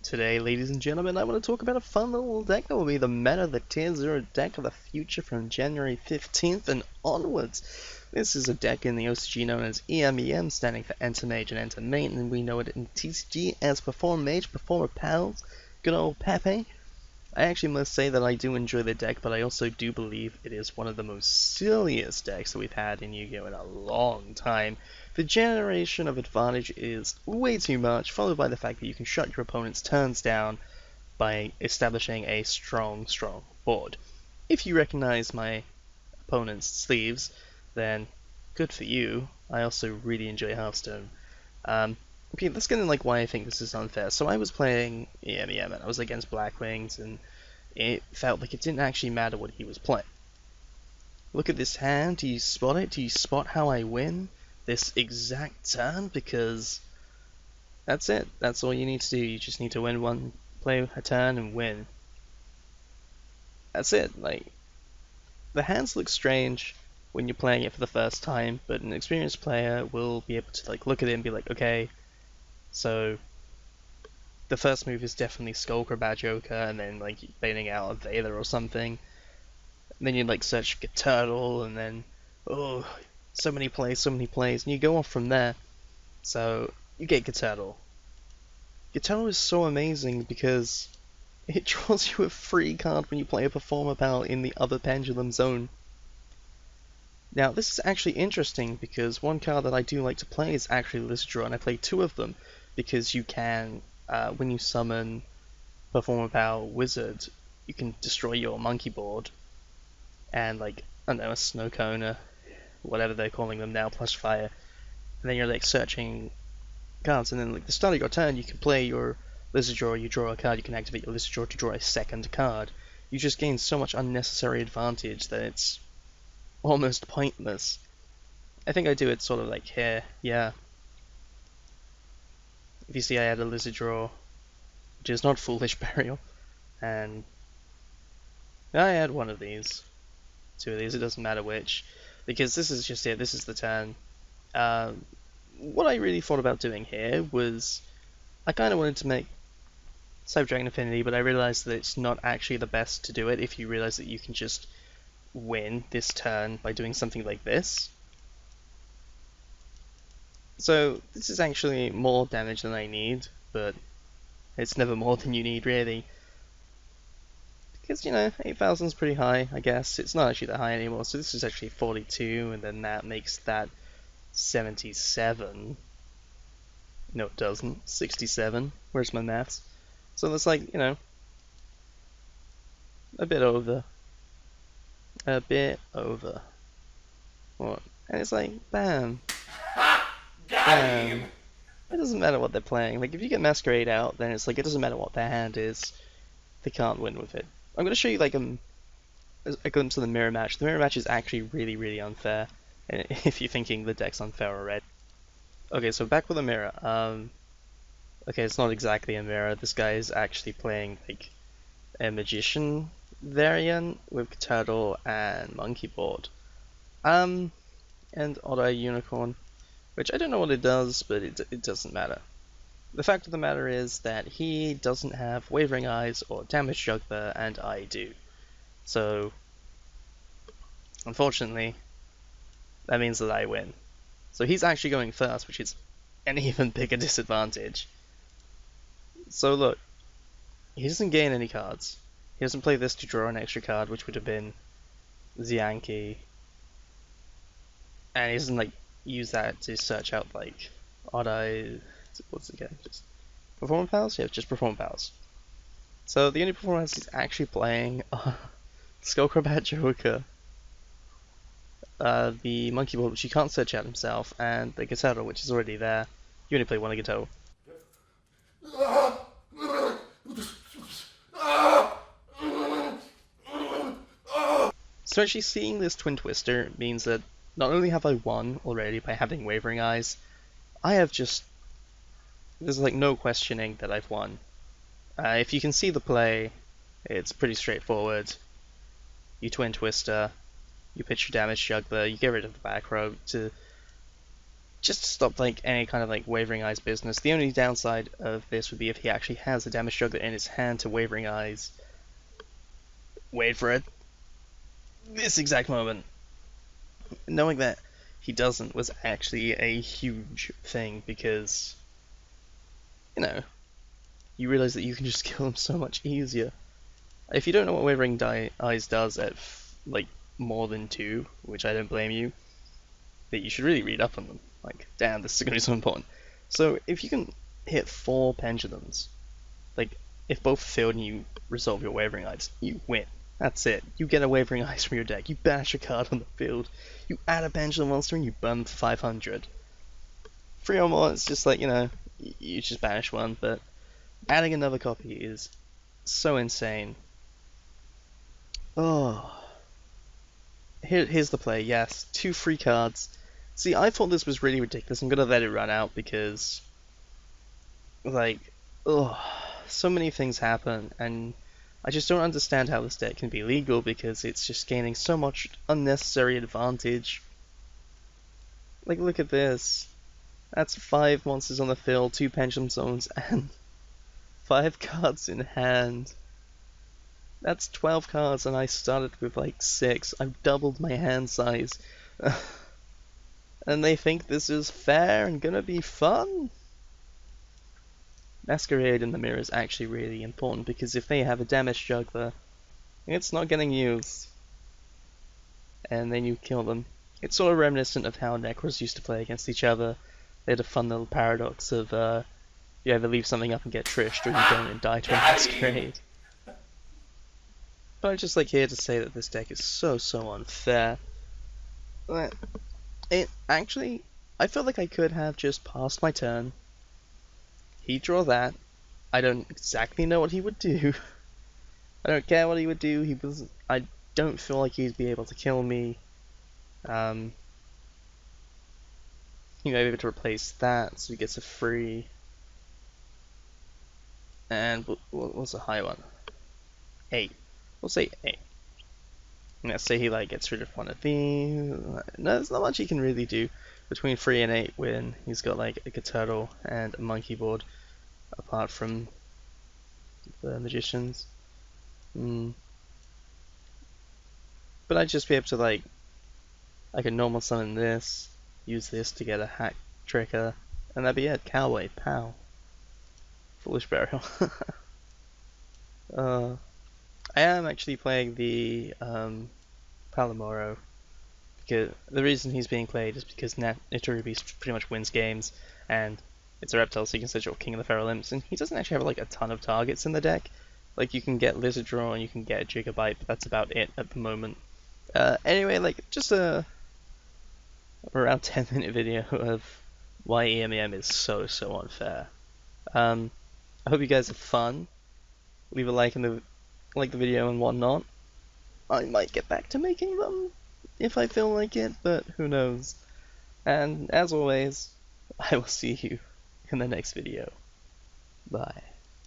Today, ladies and gentlemen, I want to talk about a fun little deck that will be the meta, the Tier 0 deck of the future from January 15th and onwards. This is a deck in the OCG known as EMEm, standing for Enter Mage and Enter Main, and we know it in TCG as Perform Mage, Performer Pals, good old Pepe. I actually must say that I do enjoy the deck, but I also do believe it is one of the most silliest decks that we've had in Yu-Gi-Oh! In a long time. The generation of advantage is way too much, followed by the fact that you can shut your opponent's turns down by establishing a strong board. If you recognize my opponent's sleeves, then good for you. I also really enjoy Hearthstone. Okay, let's get into why I think this is unfair. So I was playing EMEm and I was against Blackwings, and it felt like it didn't actually matter what he was playing. Look at this hand, do you spot it? Do you spot how I win this exact turn? Because that's it. That's all you need to do. You just need to win one, play a turn and win. That's it. The hands look strange when you're playing it for the first time, but an experienced player will be able to look at it and be like, okay, so the first move is definitely Skullcrab Joker, and then baiting out a Vader or something. And then you search Turtle, and then so many plays, and you go off from there. So you get Turtle. Turtle is so amazing because it draws you a free card when you play a Performer Pal in the other Pendulum Zone. Now this is actually interesting because one card that I do like to play is actually Lizard, and I play two of them because you can, when you summon Performer Pal Wizard, you can destroy your monkey board, and I don't know, a Snow Cone, or whatever they're calling them now, plus fire, and then you're searching cards, and then the start of your turn you can play your Lizard Draw, you draw a card, you can activate your Lizard Draw to draw a second card. You just gain so much unnecessary advantage that it's almost pointless. I think I do it sort of here, yeah. If you see, I had a Lizard Draw, which is not Foolish Burial, and I had one of these, two of these, it doesn't matter which, because this is just it, this is the turn. What I really thought about doing here was, I kind of wanted to make Cyber Dragon Affinity, but I realized that it's not actually the best to do it if you realize that you can just win this turn by doing something like this. So this is actually more damage than I need, but it's never more than you need really. Because, 8,000 is pretty high, I guess. It's not actually that high anymore, so this is actually 42, and then that makes that 77. No, it doesn't. 67. Where's my maths? So that's a bit over. A bit over. What? And it's bam. Bam. It doesn't matter what they're playing. If you get Masquerade out, then it's it doesn't matter what their hand is. They can't win with it. I'm going to show you a glimpse of the mirror match. The mirror match is actually really unfair, if you're thinking the deck's unfair already. Okay, so back with the mirror. Okay, it's not exactly a mirror. This guy is actually playing a Magician variant with Turtle and Monkey Board. And Odd-Eye Unicorn, which I don't know what it does, but it doesn't matter. The fact of the matter is that he doesn't have Wavering Eyes or Damage Juggler, and I do. So, unfortunately, that means that I win. So he's actually going first, which is an even bigger disadvantage. So look, he doesn't gain any cards. He doesn't play this to draw an extra card, which would have been Zianki. And he doesn't use that to search out Odd-Eye. What's it again? Just Perform Pals? Yeah, just Perform Pals. So the only performance he's actually playing are Skullcrab Joker, the Monkey Board, which he can't search out himself, and the Guitar, which is already there. You only play one Guitar. So actually seeing this Twin Twister means that not only have I won already by having Wavering Eyes, I have just... there's no questioning that I've won. If you can see the play, it's pretty straightforward. You Twin Twister, you pitch your Damage Juggler, you get rid of the back row to just to stop like any kind of like Wavering Eyes business. The only downside of this would be if he actually has a damage juggler in his hand to Wavering Eyes. Wait for it. This exact moment. Knowing that he doesn't was actually a huge thing because, you know, you realize that you can just kill him so much easier. If you don't know what Wavering Eyes does at like more than 2, which I don't blame you, that you should really read up on them. Like, damn, this is going to be so important. So, if you can hit 4 pendulums, like, if both failed and you resolve your Wavering Eyes, you win. That's it. You get a Wavering Eyes from your deck, you banish a card on the field, you add a Pendulum monster, and you burn 500. 3 or more, it's just like, you just banish one, but adding another copy is so insane. Oh. Here's the play, yes. 2 free cards. See, I thought this was really ridiculous. I'm gonna let it run out because, like, ugh, so many things happen, and I just don't understand how this deck can be legal because it's just gaining so much unnecessary advantage. Like, look at this. That's 5 monsters on the field, 2 Pendulum Zones, and 5 cards in hand. That's 12 cards, and I started with like 6. I've doubled my hand size. And they think this is fair and gonna be fun? Masquerade in the mirror is actually really important because if they have a damage juggler, it's not getting used. And then you kill them. It's sort of reminiscent of how Necros used to play against each other. They had a fun little paradox of you either leave something up and get trished, or you don't and die to a Masquerade. But I'm just like here to say that this deck is so unfair. It actually, I feel like I could have just passed my turn. He'd draw that. I don't exactly know what he would do. I don't care what he would do. I don't feel like he'd be able to kill me. He may be able to replace that, so he gets a free. And what's a high one? 8. We'll say 8. Let's say he like gets rid of one of these. No, there's not much he can really do between 3 and 8 when he's got like a turtle and a monkey board, apart from the magicians. But I'd just be able to like, I could normal summon this, use this to get a hack trigger, and that'd be it. Cowboy, pow. Foolish burial. I am actually playing the Palomoro, because the reason he's being played is because Itarubi pretty much wins games, and it's a reptile, so you can set your King of the Feral Imps, and he doesn't actually have like a ton of targets in the deck. Like you can get Lizard Draw and you can get Gigabyte, but that's about it at the moment. Anyway, like just a around 10-minute video of why EMEm is so unfair. I hope you guys have fun. Leave a like the video and whatnot. I might get back to making them if I feel like it, but who knows. And as always, I will see you in the next video. Bye.